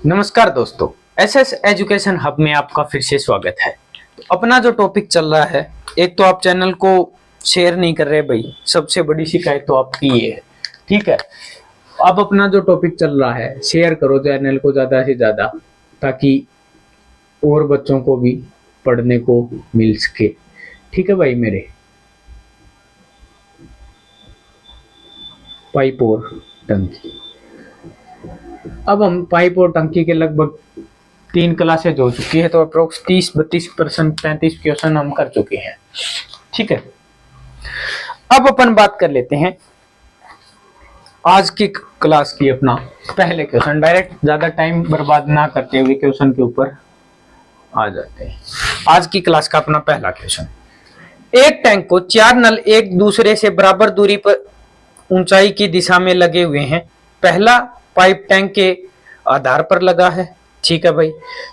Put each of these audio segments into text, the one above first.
नमस्कार दोस्तों, SS education hub में आपका फिर से स्वागत है। तो अपना जो टॉपिक चल रहा है, एक तो आप चैनल को शेयर नहीं कर रहे भाई, सबसे बड़ी शिकायत तो आपकी ये है। ठीक है, अब अपना जो टॉपिक चल रहा है, शेयर करो चैनल को ज्यादा से ज्यादा, ताकि और बच्चों को भी पढ़ने को मिल सके। ठीक है भाई मेरे। पाइप और टंकी, अब हम पाइप और टंकी के लगभग 3 क्लासेज हो चुकी है, तो अप्रोक्स 30-32% 35 क्वेश्चन हम कर चुके हैं। ठीक है, अब अपन बात कर लेते हैं आज की क्लास की अपना पहले क्वेश्चन। डायरेक्ट ज्यादा टाइम बर्बाद ना करते हुए क्वेश्चन के ऊपर आ जाते हैं। आज की क्लास का अपना पहला क्वेश्चन, एक टैंक को 4 नल एक दूसरे से बराबर दूरी पर ऊंचाई की दिशा में लगे हुए हैं। पहला पाइप टैंक के आधार पर लगा है। ठीक है भाई,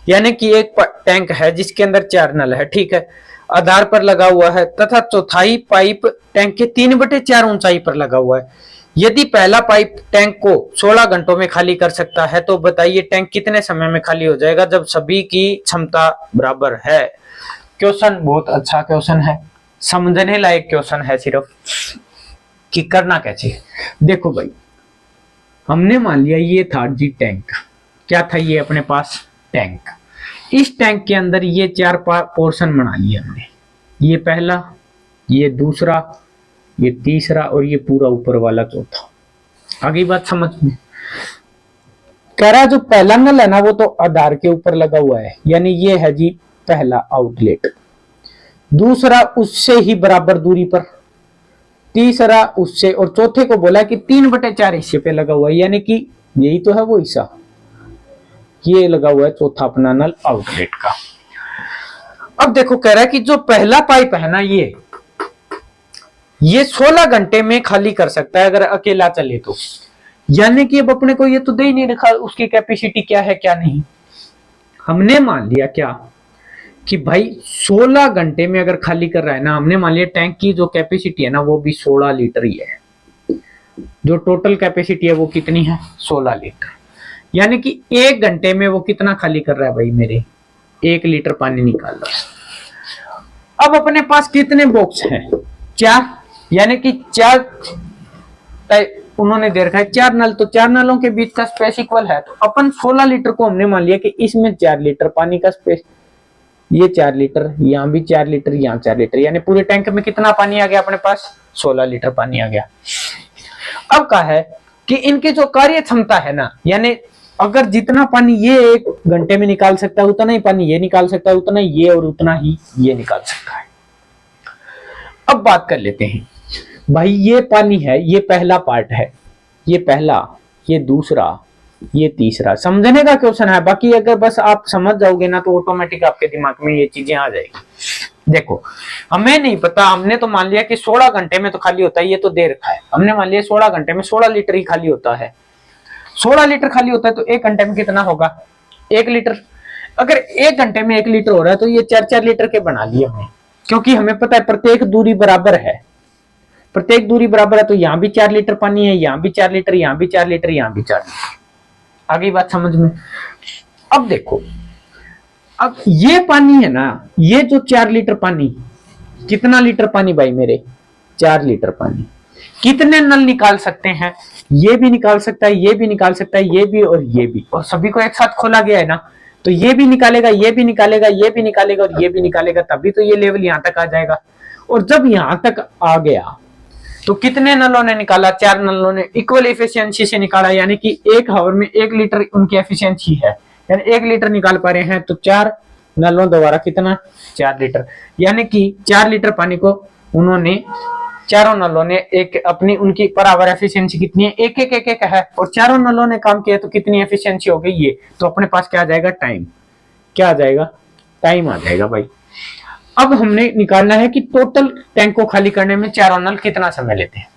यानी कि एक टैंक है जिसके अंदर 4 नल है। ठीक है, आधार पर लगा हुआ है, तथा चौथाई पाइप टैंक के 3/4 ऊंचाई पर लगा हुआ है। यदि पहला पाइप टैंक को 16 घंटों में खाली कर सकता है, तो बताइए टैंक कितने समय में खाली हो जाएगा जब सभी की क्षमता बराबर है। क्वेश्चन बहुत अच्छा क्वेश्चन है, समझने लायक क्वेश्चन है, सिर्फ कि करना कैसे। देखो भाई, हमने मान लिया ये था जी टैंक। क्या था ये अपने पास? टैंक। इस टैंक के अंदर ये 4 पोर्शन बना लिए हमने, ये पहला, ये दूसरा, ये तीसरा और ये पूरा ऊपर वाला चौथा। आगे बात समझ में। कह रहा जो पहला नल है ना, वो तो आधार के ऊपर लगा हुआ है, यानी ये है जी पहला आउटलेट। दूसरा उससे ही बराबर दूरी पर, तीसरा उससे, और चौथे को बोला कि 3/4 हिस्से पे लगा हुआ है, यानी कि यही तो है वो हिस्सा, ये लगा हुआ है चौथा अपना नल आउटलेट का। अब देखो, कह रहा है कि जो पहला पाइप है ना, ये 16 घंटे में खाली कर सकता है अगर अकेला चले तो। यानी कि अब अपने को ये तो दे ही नहीं रखा उसकी कैपेसिटी क्या है क्या नहीं। हमने मान लिया क्या कि भाई 16 घंटे में अगर खाली कर रहा है ना, हमने मान लिया टैंक की जो कैपेसिटी है ना, वो भी 16 लीटर ही है। जो टोटल कैपेसिटी है वो कितनी है? 16 लीटर। यानी कि 1 घंटे में वो कितना खाली कर रहा है भाई मेरे? 1 लीटर पानी निकाल रहा है। अब अपने पास कितने बॉक्स हैं? 4, यानी कि 4 उन्होंने दे रखा है 4 नल, तो 4 नलों के बीच का स्पेस इक्वल है। तो अपन 16 लीटर को हमने मान लिया कि इसमें 4 लीटर पानी का स्पेस, ये 4 लीटर, यहाँ भी 4 लीटर, यहाँ 4 लीटर, यानी पूरे टैंक में कितना पानी आ गया अपने पास? 16 लीटर पानी आ गया। अब कहा है कि इनकी जो कार्य क्षमता है ना, यानी अगर जितना पानी ये 1 घंटे में निकाल सकता है, उतना ही पानी ये निकाल सकता है, उतना ही ये, और उतना ही ये निकाल सकता है। अब बात कर लेते हैं भाई, ये पानी है, ये पहला पार्ट है, ये पहला, ये दूसरा, ये तीसरा। समझने का क्वेश्चन है, बाकी अगर बस आप समझ जाओगे ना तो ऑटोमेटिक आपके दिमाग में ये चीजें आ जाएगी। देखो, हमें नहीं पता, हमने तो मान लिया कि 16 घंटे में तो खाली होता है, ये तो दे रखा है। हमने मान लिया 16 घंटे में 16 लीटर ही खाली होता है। 16 लीटर खाली होता है तो 1 घंटे में कितना होगा? 1 लीटर। अगर 1 घंटे में 1 लीटर हो रहा है तो ये 4-4 लीटर के बना लिए हमने, क्योंकि हमें पता है प्रत्येक दूरी बराबर है। प्रत्येक दूरी बराबर है तो यहाँ भी 4 लीटर पानी है, यहाँ भी 4 लीटर, यहाँ भी 4 लीटर, यहाँ भी 4 लीटर। आगे बात समझ में। अब देखो, अब ये पानी है ना, ये जो 4 लीटर पानी, कितना लीटर पानी भाई मेरे? 4 लीटर पानी। कितने नल निकाल सकते हैं? ये भी निकाल सकता है, ये भी निकाल सकता है, ये भी और ये भी, और सभी को एक साथ खोला गया है ना, तो ये भी निकालेगा, ये भी निकालेगा, ये भी निकालेगा और ये भी निकालेगा, तभी तो ये लेवल यहां तक आ जाएगा। और जब यहां तक आ गया तो कितने नलों ने निकाला? 4 नलों ने इक्वल एफिशिएंसी से निकाला, यानी कि 1 हावर में 1 लीटर उनकी एफिशिएंसी है, यानी 1 लीटर निकाल पा रहे हैं। तो 4 नलों द्वारा कितना? 4 लीटर। यानी कि 4 लीटर पानी को उन्होंने, चारों नलों ने एक अपनी, उनकी बराबर एफिशिएंसी कितनी है? 1-1-1-1 है, और चारों नलों ने काम किया तो कितनी एफिशिएंसी हो गई ये? तो अपने पास क्या आ जाएगा? टाइम। क्या आ जाएगा? टाइम आ जाएगा भाई। अब हमने निकालना है कि टोटल टैंक को खाली करने में चारों नल कितना समय लेते हैं।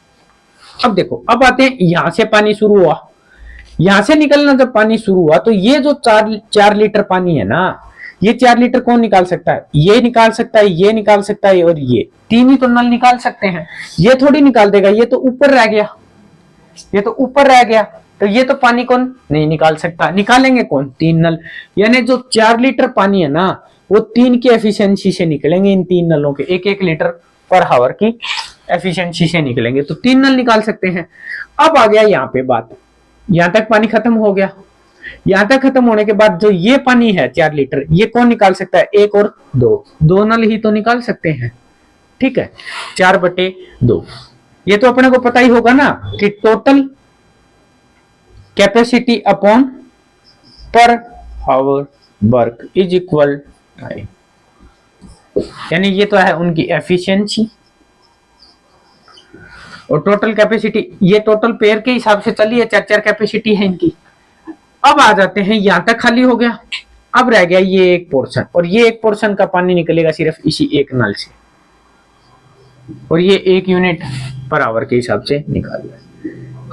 अब देखो, अब आते हैं, यहां से पानी शुरू हुआ, यहां से निकलना जब पानी शुरू हुआ, तो ये जो 4 लीटर पानी है ना, ये 4 लीटर कौन निकाल सकता है? ये निकाल सकता है, ये निकाल सकता है, और ये 3 ही तो नल निकाल सकते हैं। ये थोड़ी निकाल देगा, ये तो ऊपर रह गया, ये तो ऊपर रह गया। तो ये तो पानी कौन नहीं निकाल सकता, निकालेंगे कौन, 3 नल। यानी जो 4 लीटर पानी है ना वो 3 की एफिशिएंसी से निकलेंगे, इन 3 नलों के 1-1 लीटर पर हावर की एफिशिएंसी से निकलेंगे, तो 3 नल निकाल सकते हैं। अब आ गया यहाँ पे बात, यहां तक पानी खत्म हो गया। यहां तक खत्म होने के बाद जो ये पानी है 4 लीटर, ये कौन निकाल सकता है, 1 और 2 नल ही तो निकाल सकते हैं। ठीक है, 4/2। ये तो अपने को पता ही होगा ना कि टोटल कैपेसिटी अपॉन पर हावर वर्क इज इक्वल, यानी ये तो है उनकी एफिशिएंसी और टोटल कैपेसिटी, ये टोटल पेयर के हिसाब से चली है, 4-4 कैपेसिटी है इनकी। अब आ जाते हैं, यहां तक खाली हो गया, अब रह गया ये एक पोर्शन, और ये एक पोर्शन का पानी निकलेगा सिर्फ इसी एक नल से, और ये 1 यूनिट पर आवर के हिसाब से निकाल रहा है।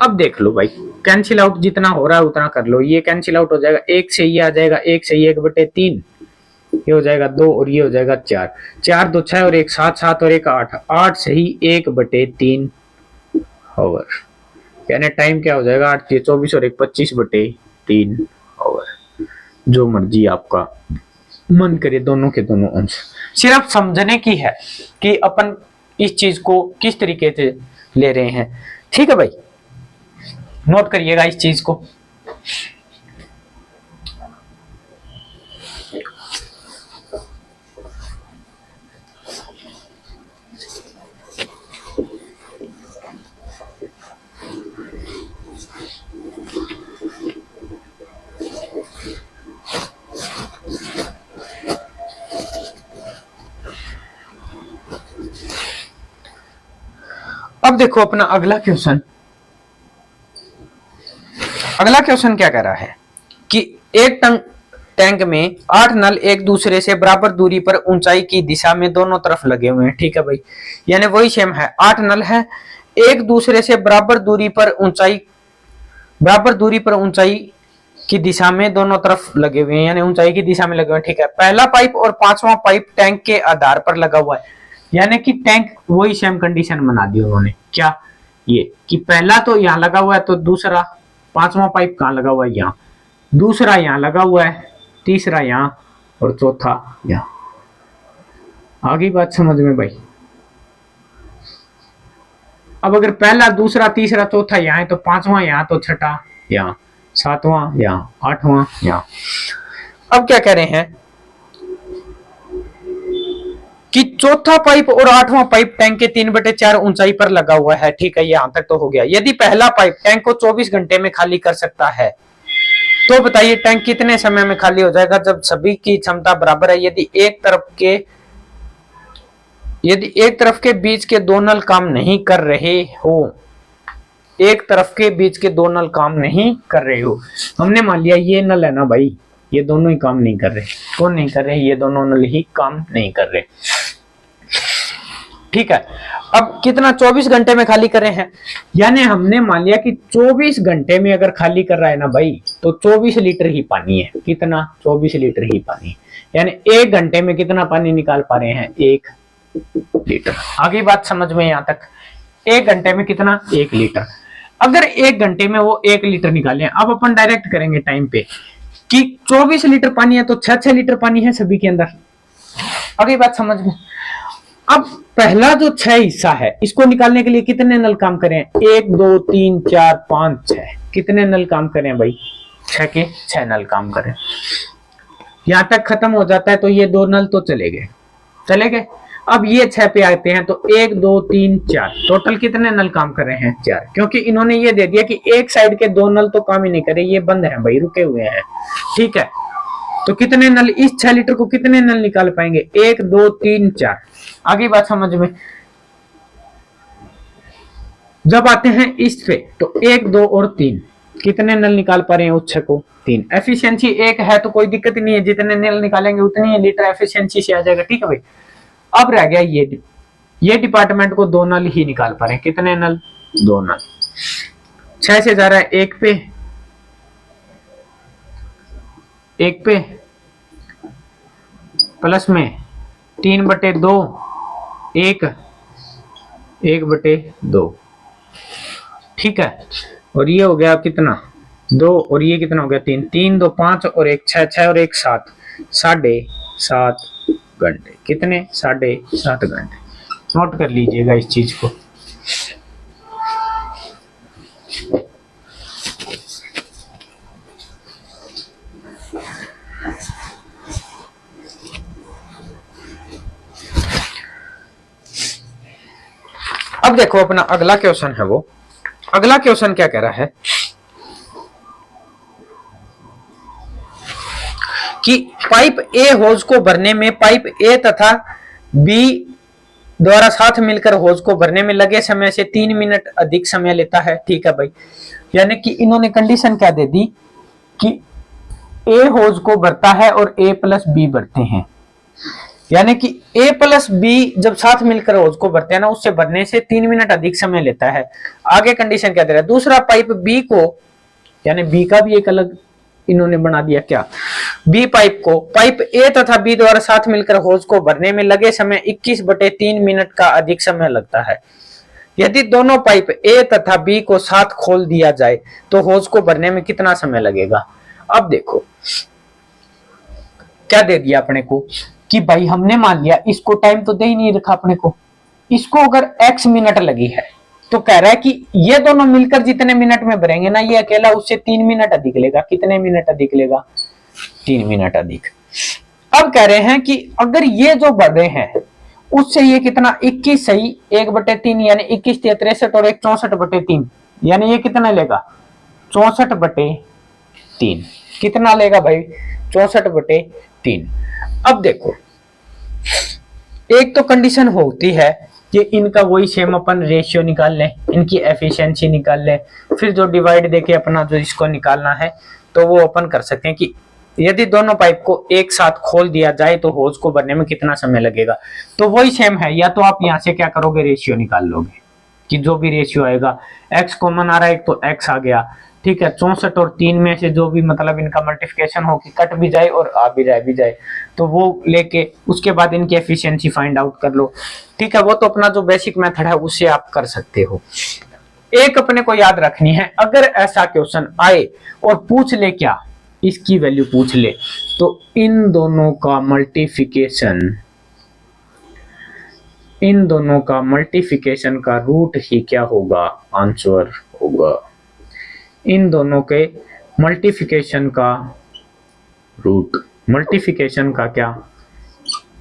अब देख लो भाई, कैंसिल आउट जितना हो रहा है उतना कर लो, ये कैंसिल आउट हो जाएगा, 1 से ये आ जाएगा, 1 से 1/3, ये हो जाएगा 2 और ये हो जाएगा 4, 4 2 6 और 1 7, 7 और 1 8, 8 से ही 1/3 आवर, यानी टाइम क्या हो जाएगा, 8 24 और 1 25/3 आवर। जो मर्जी आपका मन करे, दोनों के दोनों अंश, सिर्फ समझने की है कि अपन इस चीज को किस तरीके से ले रहे हैं। ठीक है भाई, नोट करिएगा इस चीज को। अब देखो अपना अगला क्वेश्चन, अगला क्वेश्चन क्या कह रहा है कि एक टैंक में 8 नल एक दूसरे से बराबर दूरी पर ऊंचाई की दिशा में दोनों तरफ लगे हुए हैं। ठीक है भाई, यानी वही सेम है, 8 नल है, एक दूसरे से बराबर दूरी पर ऊंचाई की दिशा में दोनों तरफ लगे हुए हैं, यानी ऊंचाई की दिशा में लगे हुए हैं। ठीक है, पहला पाइप और 5वां पाइप टैंक के आधार पर लगा हुआ है, यानी कि टैंक वही सेम कंडीशन बना दी उन्होंने, क्या ये कि पहला तो यहाँ लगा हुआ है, तो दूसरा 5वां पाइप कहाँ लगा हुआ है, यहाँ, दूसरा यहाँ लगा हुआ है, तीसरा यहाँ और चौथा यहाँ। आगे बात समझ में भाई। अब अगर पहला दूसरा तीसरा चौथा यहाँ है, तो 5वां यहाँ, तो छठा यहाँ, 7वां यहाँ, 8वां यहाँ। अब क्या कह रहे हैं कि चौथा पाइप और 8वां पाइप टैंक के 3/4 ऊंचाई पर लगा हुआ है। ठीक है, यहां तक तो हो गया। यदि पहला पाइप टैंक को 24 घंटे में खाली कर सकता है, तो बताइए टैंक कितने समय में खाली हो जाएगा जब सभी की क्षमता बराबर है। यदि एक तरफ के बीच के 2 नल काम नहीं कर रहे हो, एक तरफ के बीच के 2 नल काम नहीं कर रहे हो, हमने मान लिया ये नल है ना भाई, ये दोनों ही काम नहीं कर रहे। कौन नहीं कर रहे, ये दोनों नल ही काम नहीं कर रहे। ठीक है, अब कितना 24 घंटे में खाली कर रहे हैं, यानी हमने मान लिया कि 24 घंटे में अगर खाली कर रहा है ना भाई, तो 24 लीटर ही पानी है। कितना, 24 लीटर ही पानी, यानी 1 घंटे में कितना पानी निकाल पा रहे हैं, 1 लीटर। आगे बात समझ में यहाँ तक, 1 घंटे में कितना, 1 लीटर। अगर 1 घंटे में वो 1 लीटर निकाले, अब अपन डायरेक्ट करेंगे टाइम पे कि 24 लीटर पानी है तो 6 लीटर पानी है सभी के अंदर। आगे बात समझ में। अब पहला जो 6 हिस्सा है, इसको निकालने के लिए कितने नल काम करें, 1 2 3 4 5 6, कितने नल काम करें भाई, 6 के 6 नल काम करें। यहां तक खत्म हो जाता है, तो ये 2 नल तो चले गए। अब ये 6 पे आते हैं, तो 1 2 3 4, टोटल कितने नल काम कर रहे हैं, 4, क्योंकि इन्होंने ये दे दिया कि एक साइड के 2 नल तो काम ही नहीं करे, ये बंद है भाई, रुके हुए हैं। ठीक है, तो कितने नल, इस 6 लीटर को कितने नल निकाल पाएंगे, 1 2 3 4। आगे बात समझ में। जब आते हैं इस पे, तो 1 2 और 3, कितने नल निकाल पा रहे हैं उस 6 को, 3। एफिशिएंसी 1 है तो कोई दिक्कत नहीं है, जितने नल निकालेंगे उतनी लीटर एफिशिएंसी से आ जाएगा। ठीक है भाई, अब रह गया ये डिपार्टमेंट को 2 नल ही निकाल पा रहे हैं, कितने नल, 2 नल। 6 से जा रहा है 1 पे प्लस में 3/2, 1/2। ठीक है, और ये हो गया कितना, 2 और ये कितना हो गया 3, 3 2 5 और 1 6, 6 और 1 7, 7.5 घंटे। कितने? 7.5 घंटे। नोट कर लीजिएगा इस चीज को। अब देखो अपना अगला क्वेश्चन है, वो अगला क्वेश्चन क्या कह रहा है कि पाइप ए होज को भरने में पाइप ए तथा बी द्वारा साथ मिलकर होज को भरने में लगे समय से 3 मिनट अधिक समय लेता है। ठीक है भाई, यानी कि इन्होंने कंडीशन क्या दे दी कि ए होज को भरता है और ए प्लस बी भरते हैं, यानी कि ए प्लस बी जब साथ मिलकर होज को भरते हैं ना, उससे भरने से 3 मिनट अधिक समय लेता है। आगे कंडीशन क्या दे रहा है, दूसरा पाइप बी को, यानी बी का भी एक अलग इन्होंने बना दिया क्या, बी पाइप को पाइप ए तथा बी द्वारा साथ मिलकर होज को भरने में लगे समय 21/3 मिनट का अधिक समय लगता है। यदि दोनों पाइप ए तथा बी को साथ खोल दिया जाए तो होज को भरने में कितना समय लगेगा। अब देखो क्या दे दिया अपने को कि भाई हमने मान लिया इसको टाइम तो दे ही नहीं रखा अपने को, इसको अगर x मिनट लगी है तो कह रहा है कि ये दोनों मिलकर जितने मिनट में भरेंगे ना, ये अकेला उससे 3 मिनट अधिक लेगा। कितने मिनट अधिक लेगा? 3 मिनट अधिक। अब कह रहे हैं कि अगर ये जो भर रहे हैं उससे ये कितना 21 सही 1/3 यानी 21 63 और 1 64/3, यानी ये कितना लेगा 64/3। कितना लेगा भाई 64/3। अब देखो एक तो कंडीशन होती है कि इनका वही सेम अपन रेशियो निकाल लें, इनकी एफिशिएंसी निकाल लें, फिर जो डिवाइड देके अपना जो इसको निकालना है तो वो अपन कर सकते हैं कि यदि दोनों पाइप को एक साथ खोल दिया जाए तो होज को भरने में कितना समय लगेगा। तो वही सेम है, या तो आप यहाँ से क्या करोगे रेशियो निकाल लोगे कि जो भी रेशियो आएगा, x कॉमन आ रहा है एक तो x आ गया, ठीक है 64 और 3 में से जो भी मतलब इनका मल्टीप्लिकेशन हो कि कट भी जाए और आ भी रह भी जाए तो वो लेके उसके बाद इनकी एफिशिएंसी फाइंड आउट कर लो। ठीक है, वो तो अपना जो बेसिक मेथड है उससे आप कर सकते हो। एक अपने को याद रखनी है, अगर ऐसा क्वेश्चन आए और पूछ ले क्या इसकी वैल्यू पूछ ले तो इन दोनों का मल्टीप्लिकेशन का रूट ही क्या होगा, आंसर होगा। इन दोनों के मल्टीप्लिकेशन का रूट, मल्टीप्लिकेशन का क्या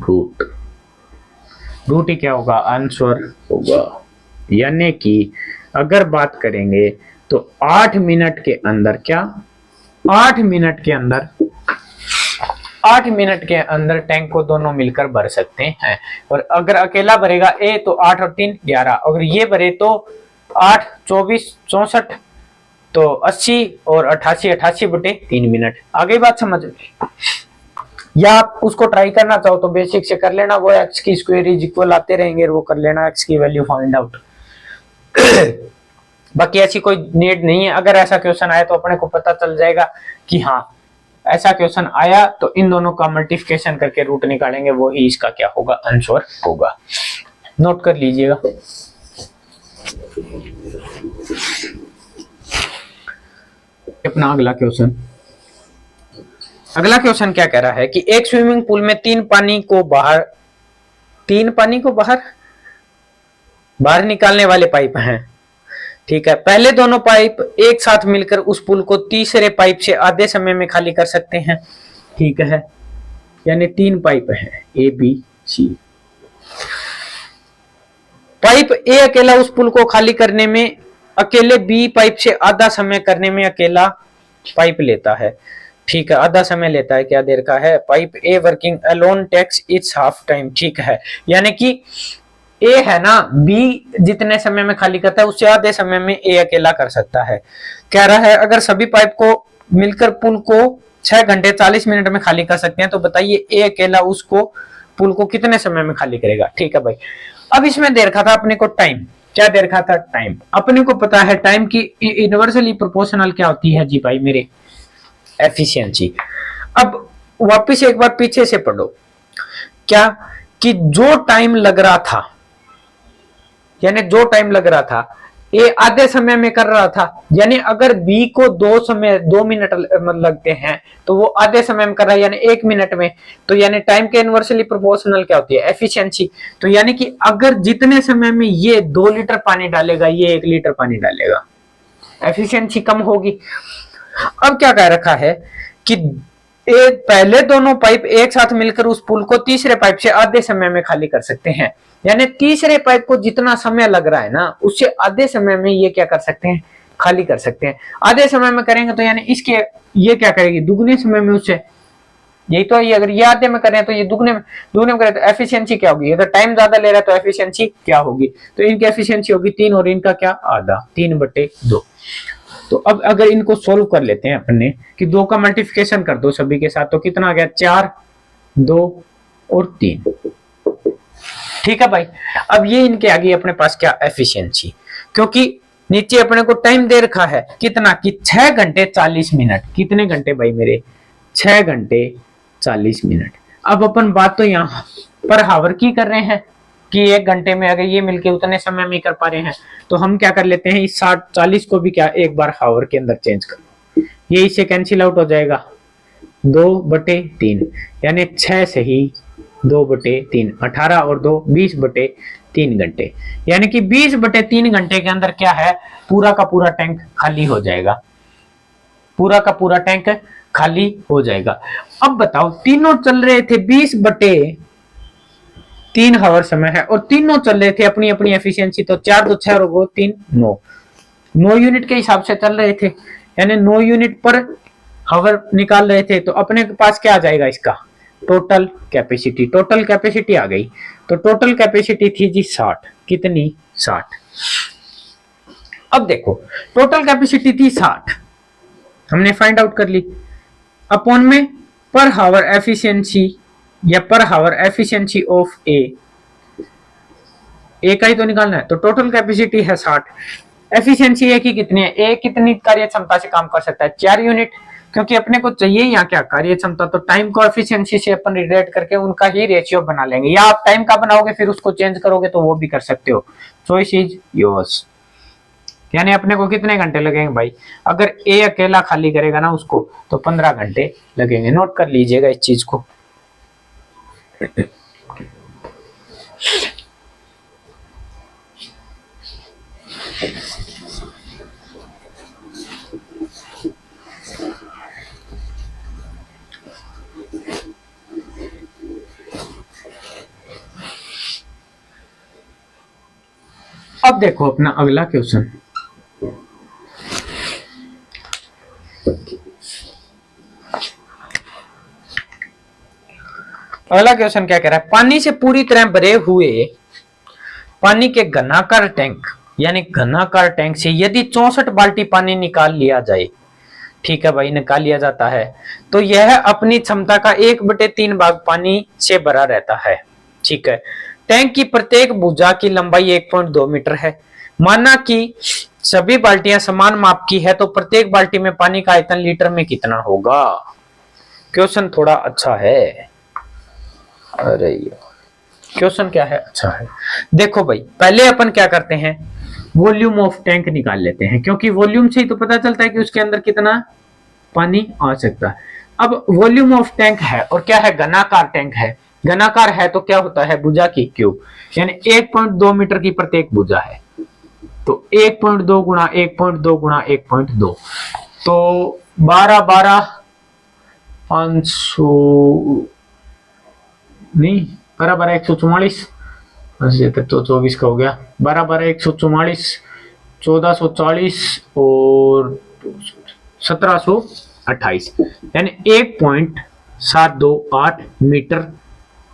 रूट ही क्या होगा, आंसर होगा। यानी कि अगर बात करेंगे तो 8 मिनट के अंदर क्या, 8 मिनट के अंदर टैंक को दोनों मिलकर भर सकते हैं। और अगर अकेला भरेगा ए तो 8 और 3 11, अगर ये भरे तो 8 24 64 तो 80 और 88/3 मिनट। आगे बात समझ में, या आप उसको ट्राई करना चाहो तो बेसिक से कर लेना, वो x की स्क्वायर इज इक्वल आते रहेंगे, वो कर लेना x की वैल्यू फाइंड आउट। बाकी ऐसी कोई नीड नहीं है, अगर ऐसा क्वेश्चन आया तो अपने को पता चल जाएगा कि हाँ ऐसा क्वेश्चन आया तो इन दोनों का मल्टीप्लिकेशन करके रूट निकालेंगे, वो ही इसका क्या होगा, आंसर होगा। नोट कर लीजिएगा। अपना अगला क्वेश्चन क्या कह रहा है कि एक स्विमिंग पूल में 3 पानी को बाहर निकालने वाले पाइप हैं। ठीक है, पहले दोनों पाइप एक साथ मिलकर उस पुल को तीसरे पाइप से आधे समय में खाली कर सकते हैं। ठीक है, यानी 3 पाइप हैं ए बी सी। पाइप ए अकेला उस पुल को खाली करने में, अकेले बी पाइप से आधा समय करने में अकेला पाइप लेता है। ठीक है, आधा समय लेता है, क्या देर का है, pipe A working alone takes its half time. ठीक है, यानी कि ए है ना, बी जितने समय में खाली करता है उससे आधे समय में ए अकेला कर सकता है। कह रहा है अगर सभी पाइप को मिलकर पुल को 6 घंटे 40 मिनट में खाली कर सकते हैं तो बताइए ए अकेला उसको पुल को कितने समय में खाली करेगा। ठीक है भाई, अब इसमें दे रखा था अपने को टाइम, क्या दे रखा था, टाइम। अपने को पता है टाइम की इनवर्सली प्रोपोर्शनल क्या होती है जी भाई मेरे, एफिशिएंसी। अब वापस एक बार पीछे से पढ़ो, क्या कि जो टाइम लग रहा था, यानी जो टाइम लग रहा था ए आधे समय में कर रहा था, यानी अगर बी को 2 मिनट लगते हैं तो वो आधे समय में कर रहा है, यानी 1 मिनट में। तो यानी टाइम के इनवर्सली प्रोपोर्शनल क्या होती है, एफिशिएंसी। तो यानी कि अगर जितने समय में ये 2 लीटर पानी डालेगा, ये 1 लीटर पानी डालेगा, एफिशिएंसी कम होगी। अब क्या कह रखा है कि पहले दोनों पाइप एक साथ मिलकर उस पुल को तीसरे पाइप से आधे समय में खाली कर सकते हैं। यानी तीसरे पाइप को जितना समय लग रहा है ना, उससे आधे समय में ये क्या कर सकते हैं, खाली कर सकते हैं। आधे समय में करेंगे तो यानी इसके ये क्या करेगी, दुगने समय में उससे, यही तो ये अगर ये आधे में करें तो ये दुगने में करें तो एफिशिएंसी क्या होगी, अगर टाइम ज्यादा ले रहा है तो एफिशिएंसी क्या होगी, तो इनकी एफिशिएंसी होगी 3 और इनका क्या, आधा, 3/2। तो अब अगर इनको सोल्व कर लेते हैं अपने कि 2 का मल्टीप्लिकेशन कर दो सभी के साथ, तो कितना आ गया, 4, 2 और 3। ठीक है भाई। अब ये इनके आगे अपने पास क्या, एफिशिएंसी, क्योंकि नीचे अपने को टाइम दे रखा है कितना, कि 6 घंटे 40 मिनट। कितने घंटे भाई मेरे, 6 घंटे 40 मिनट। अब अपन बात तो यहाँ पर हावर की कर रहे हैं कि 1 घंटे में अगर ये मिलके उतने समय में कर पा रहे हैं, तो हम क्या कर लेते हैं, इस 60-40 को भी क्या एक बार हावर के अंदर चेंज कर लो, ये इससे कैंसिल आउट हो जाएगा, 2/3, यानी 6 से ही 2/3, 18 और 2 20/3 घंटे, यानी कि 20/3 घंटे के अंदर क्या है, पूरा का पूरा टैंक खाली हो जाएगा, पूरा का पूरा टैंक खाली हो जाएगा। अब बताओ, तीनों चल रहे थे 20/3 हावर समय है, और तीनों चल रहे थे अपनी अपनी एफिशिएंसी, तो 4 2 6 और 3 9 यूनिट के हिसाब से चल रहे थे, यानी 9 यूनिट पर हावर निकाल रहे थे। तो अपने पास क्या आ जाएगा, इसका टोटल कैपेसिटी, टोटल कैपेसिटी आ गई। तो टोटल कैपेसिटी थी जी 60, कितनी, 60। अब देखो, टोटल कैपेसिटी थी 60, हमने फाइंड आउट कर ली, अपॉन में पर हावर एफिशिएंसी या पर हावर एफिशिएंसी ऑफ ए का ही तो निकालना है। तो टोटल कैपेसिटी है 60, एफिशिएंसी ए की कितनी है, ए कितनी कार्य क्षमता से काम कर सकता है, 4 यूनिट, क्योंकि अपने को चाहिए यहाँ क्या, कार्य क्षमता। तो टाइम को एफिशिएंसी से अपन रिलेट करके उनका ही रेशियो बना लेंगे, या आप टाइम का बनाओगे फिर उसको चेंज करोगे तो वो भी कर सकते हो, चॉइस इज योर्स। यानी अपने को कितने घंटे लगेंगे भाई, अगर ए अकेला खाली करेगा ना उसको, तो 15 घंटे लगेंगे। नोट कर लीजिएगा इस चीज को। अब देखो अपना अगला क्वेश्चन, अगला क्वेश्चन क्या कह रहा है, पानी से पूरी तरह भरे हुए पानी के घनाकार टैंक, यानी घनाकार टैंक से यदि 64 बाल्टी पानी निकाल लिया जाए, ठीक है भाई, निकाल लिया जाता है, तो यह अपनी क्षमता का 1/3 भाग पानी से भरा रहता है। ठीक है, टैंक की प्रत्येक भुजा की लंबाई 1.2 मीटर है। माना कि सभी बाल्टियां समान माप की है, तो प्रत्येक बाल्टी में पानी का आयतन लीटर में कितना होगा। क्वेश्चन थोड़ा अच्छा है, अरे क्वेश्चन क्या है, अच्छा है। देखो भाई, पहले अपन क्या करते हैं, वॉल्यूम ऑफ टैंक निकाल लेते हैं, क्योंकि वॉल्यूम से ही तो पता चलता है कि उसके अंदर कितना पानी आ सकता है। अब वॉल्यूम ऑफ टैंक है और क्या है, घनाकार टैंक है। घनाकार है तो क्या होता है, भुजा की क्यूब, यानी 1.2 मीटर की प्रत्येक भुजा है, तो 1.2 गुणा 1.2 गुणा 1.2, तो 12 500 नहीं, 12 144, तो 24 का हो गया, 12 144, 1440 और 1728, यानी 1.728 मीटर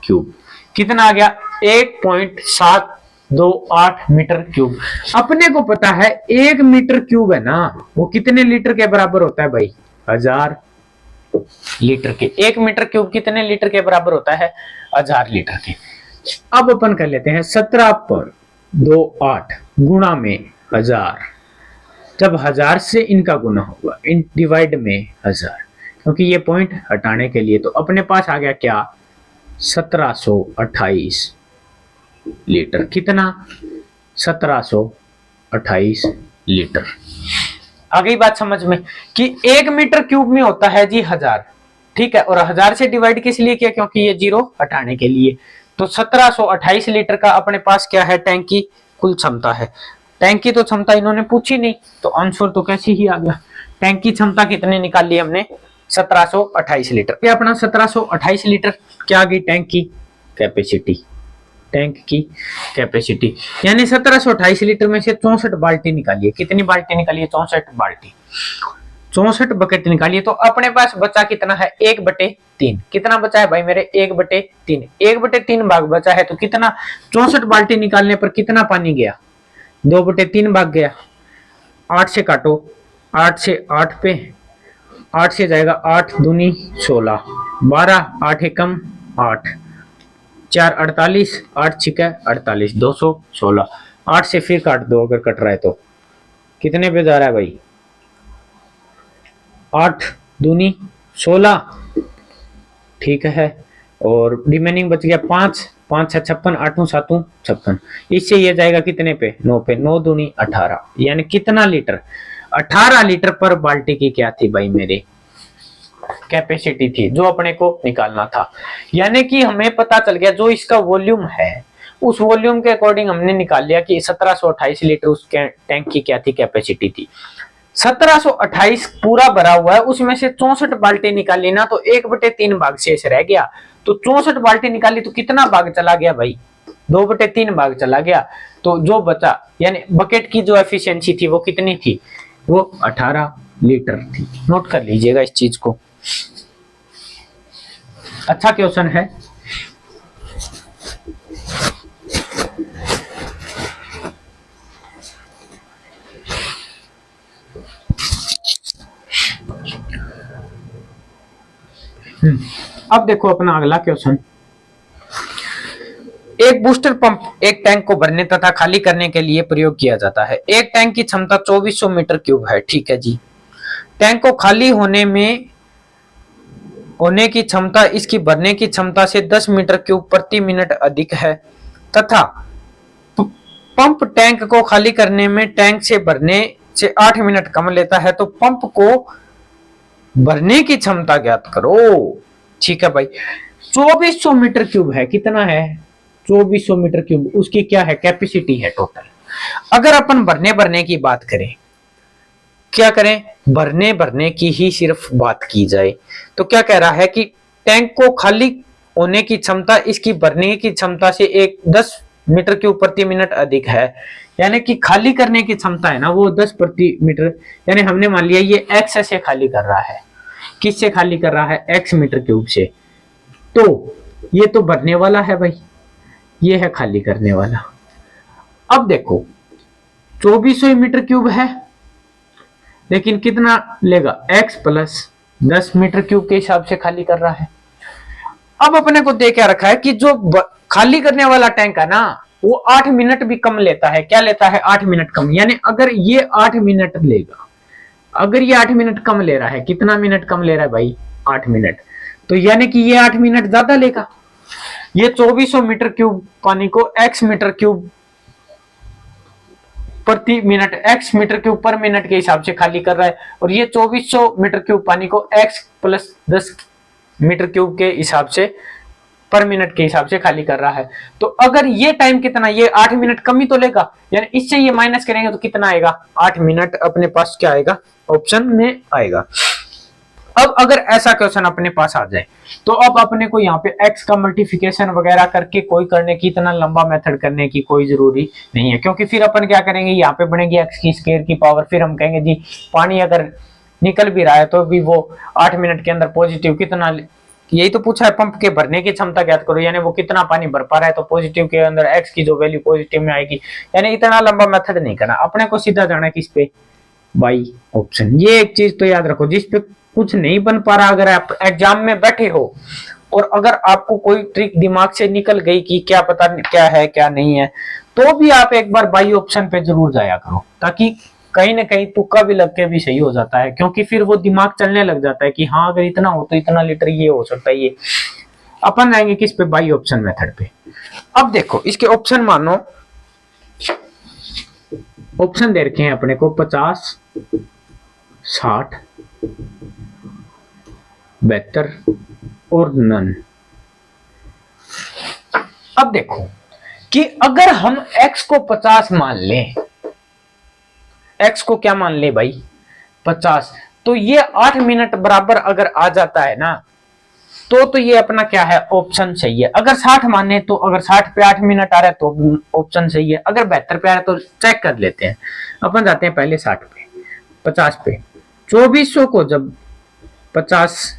क्यूब। कितना आ गया, 1.728 मीटर क्यूब। अपने को पता है 1 मीटर क्यूब है ना, वो कितने लीटर के बराबर होता है भाई, 1000 लीटर के। 1 मीटर क्यूब कितने लीटर के बराबर होता है, 1000 लीटर के। अब अपन कर लेते हैं 17/28 गुणा में 1000, जब 1000 से इनका गुना होगा, इन डिवाइड में 1000, क्योंकि ये पॉइंट हटाने के लिए, तो अपने पास आ गया क्या, 1728 लीटर। कितना, 1728 1728 लीटर। आ गई बात समझ में कि 1 मीटर क्यूब में होता है जी 1000, ठीक है, और 1000 से डिवाइड किस लिए किया, क्योंकि ये जीरो हटाने के लिए। तो 1728 लीटर का अपने पास क्या है, टैंक की कुल क्षमता है। टैंक की तो क्षमता इन्होंने पूछी नहीं, तो आंसर तो कैसे ही आ गया। टैंक की क्षमता कितनी निकाल ली हमने, 1728 लीटर। ये अपना 1728 लीटर क्या आ गई, टैंक की कैपेसिटी। टैंक की कैपेसिटी यानी 1728 लीटर में से 64 बाल्टी निकालिए। कितनी बाल्टी निकालिए, 64 बाल्टी, 64 बकेट निकालिए। तो अपने पास बचा कितना है, 1/3। कितना बचा है भाई मेरे, 1/3। 1/3 भाग बचा है, तो कितना, 64 बाल्टी निकालने पर कितना पानी गया, 2/3 भाग गया। 8 से काटो, 8 से 8 पे, 8 से जाएगा 8 दूनी 16, 12, 8 एकम 8, 4 48, 8 छिका 48, 216। 8 से फिर काट दो, अगर कट रहा है तो कितने पे जा रहा है भाई, 8 दूनी 16, ठीक है। और रिमेनिंग बच गया 5, 5 6 56, 8 7 56। इससे ये जाएगा कितने पे, 9 पे, 9 दूनी 18, यानी कितना लीटर, 18 लीटर पर बाल्टी की क्या थी भाई मेरे, कैपेसिटी थी, जो अपने को निकालना था। यानी कि हमें पता चल गया जो इसका वॉल्यूम है, उस वॉल्यूम के अकॉर्डिंग हमने निकाल लिया कि 1728 लीटर उस टैंक की क्या थी, कैपेसिटी थी। 1728 पूरा भरा हुआ है, उसमें से 64 बाल्टी निकाली ना, तो 1/3 भाग शेष रह गया। तो 64 बाल्टी निकाली तो कितना भाग चला गया भाई, 2/3 भाग चला गया। तो जो बचा, यानी बकेट की जो एफिशिएंसी थी वो कितनी थी, वो 18 लीटर थी। नोट कर लीजिएगा इस चीज को, अच्छा क्वेश्चन है। अब देखो अपना अगला क्वेश्चन। एक बूस्टर पंप एक टैंक को भरने तथा खाली करने के लिए प्रयोग किया जाता है। एक टैंक की क्षमता 2400 मीटर क्यूब है, ठीक है जी। टैंक को खाली होने की क्षमता इसकी भरने की क्षमता से 10 मीटर क्यूब प्रति मिनट अधिक है, तथा पंप टैंक को खाली करने में टैंक से भरने से 8 मिनट कम लेता है। तो पंप को भरने की क्षमता ज्ञात करो, ठीक है भाई। 2400 मीटर क्यूब है, कितना है, 2400 मीटर क्यूब, उसकी क्या है, कैपेसिटी है टोटल। अगर अपन भरने की बात करें, क्या करें, भरने की ही सिर्फ बात की जाए, तो क्या कह रहा है कि टैंक को खाली होने की क्षमता इसकी भरने की क्षमता से 10 मीटर क्यूब प्रति मिनट अधिक है। यानी कि खाली करने की क्षमता है ना वो 10 प्रति मीटर, यानी हमने मान लिया ये x से खाली कर रहा है, किससे खाली कर रहा है, x मीटर क्यूब से। तो ये तो भरने वाला है भाई, ये है खाली करने वाला। अब देखो 2400 मीटर क्यूब है, लेकिन कितना लेगा, x प्लस 10 मीटर क्यूब के हिसाब से खाली कर रहा है। अब अपने को दे क्या रखा है कि जो खाली करने वाला टैंक है ना वो 8 मिनट भी कम लेता है। क्या लेता है, 8 मिनट कम। यानी अगर ये 8 मिनट लेगा, अगर ये 8 मिनट कम ले रहा है, कितना मिनट कम ले रहा है भाई, 8 मिनट, तो यानी कि ये 8 मिनट ज्यादा लेगा। ये 2400 मीटर क्यूब पानी को x मीटर क्यूब प्रति मिनट, x मीटर क्यूब पर मिनट के हिसाब से खाली कर रहा है, और ये 2400 मीटर क्यूब पानी को x प्लस 10 मीटर क्यूब के हिसाब से पर मिनट के हिसाब से खाली कर रहा है। तो अगर ये टाइम कितना, ये 8 मिनट कम ही तो लेगा, यानी इससे ये माइनस करेंगे तो कितना आएगा, 8 मिनट अपने पास क्या आएगा, ऑप्शन में आएगा। अब अगर ऐसा क्वेश्चन अपने पास आ जाए तो अब अपने को यहाँ पे x का मल्टीप्लिकेशन वगैरह करके कोई करने की, इतना लंबा मेथड करने की कोई जरूरी नहीं है, क्योंकि फिर अपन क्या करेंगे, यहाँ पे बनेगी x की स्क्वायर की पावर, फिर हम कहेंगे जी पानी अगर निकल भी रहा है तो भी वो 8 मिनट के अंदर पॉजिटिव कितना, यही तो पूछा है, पंप के भरने की क्षमता ज्ञात करो, यानी वो कितना पानी भर पा रहा है, तो पॉजिटिव के अंदर x की जो वैल्यू पॉजिटिव में आएगी। यानी इतना लंबा मेथड नहीं करना, अपने को सीधा जाना किस पे, बाई ऑप्शन। ये एक चीज तो याद रखो, जिस पे कुछ नहीं बन पा रहा, अगर आप एग्जाम में बैठे हो और अगर आपको कोई ट्रिक दिमाग से निकल गई कि क्या पता क्या है क्या नहीं है, तो भी आप एक बार बाई ऑप्शन पे जरूर जाया करो, ताकि कहीं ना कहीं तुक्का भी लग के भी सही हो जाता है, क्योंकि फिर वो दिमाग चलने लग जाता है कि हाँ अगर इतना हो तो इतना लीटर ये हो सकता है। ये अपन जाएंगे किस पे, बाई ऑप्शन मेथड पे। अब देखो इसके ऑप्शन मानो ऑप्शन दे रखे हैं अपने को 50, 60, 72 और नन। अब देखो कि अगर हम x को 50 मान लें, x को क्या मान ले भाई 50, तो ये 8 मिनट बराबर अगर आ जाता है ना, तो ये अपना क्या है ऑप्शन सही है। अगर 60 माने तो अगर 60 पे 8 मिनट आ रहा है तो ऑप्शन सही है। अगर 72 पे आ रहा है तो चेक कर लेते हैं। अपन जाते हैं पहले 60 पे, 50 पे। 2400 को जब 50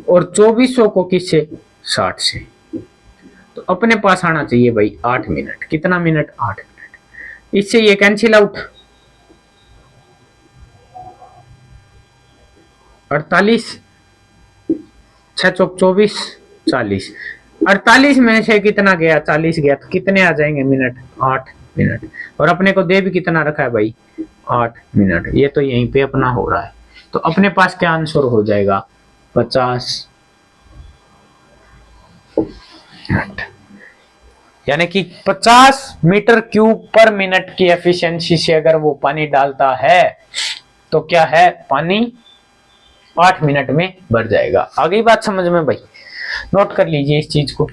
और 2400 को किससे 60 से, तो अपने पास आना चाहिए भाई 8 मिनट। कितना मिनट 8 मिनट। इससे ये कैंसिल आउट, 48, 6 चौक 24, 40। 48 में से कितना गया 40 गया, तो कितने आ जाएंगे मिनट 8 मिनट। और अपने को दे भी कितना रखा है भाई 8 मिनट। ये तो यहीं पे अपना हो रहा है। तो अपने पास क्या आंसर हो जाएगा 50 मिनट, यानी कि 50 मीटर क्यूब पर मिनट की एफिशिएंसी से अगर वो पानी डालता है तो क्या है पानी 8 मिनट में भर जाएगा। आ गई बात समझ में भाई, नोट कर लीजिए इस चीज को।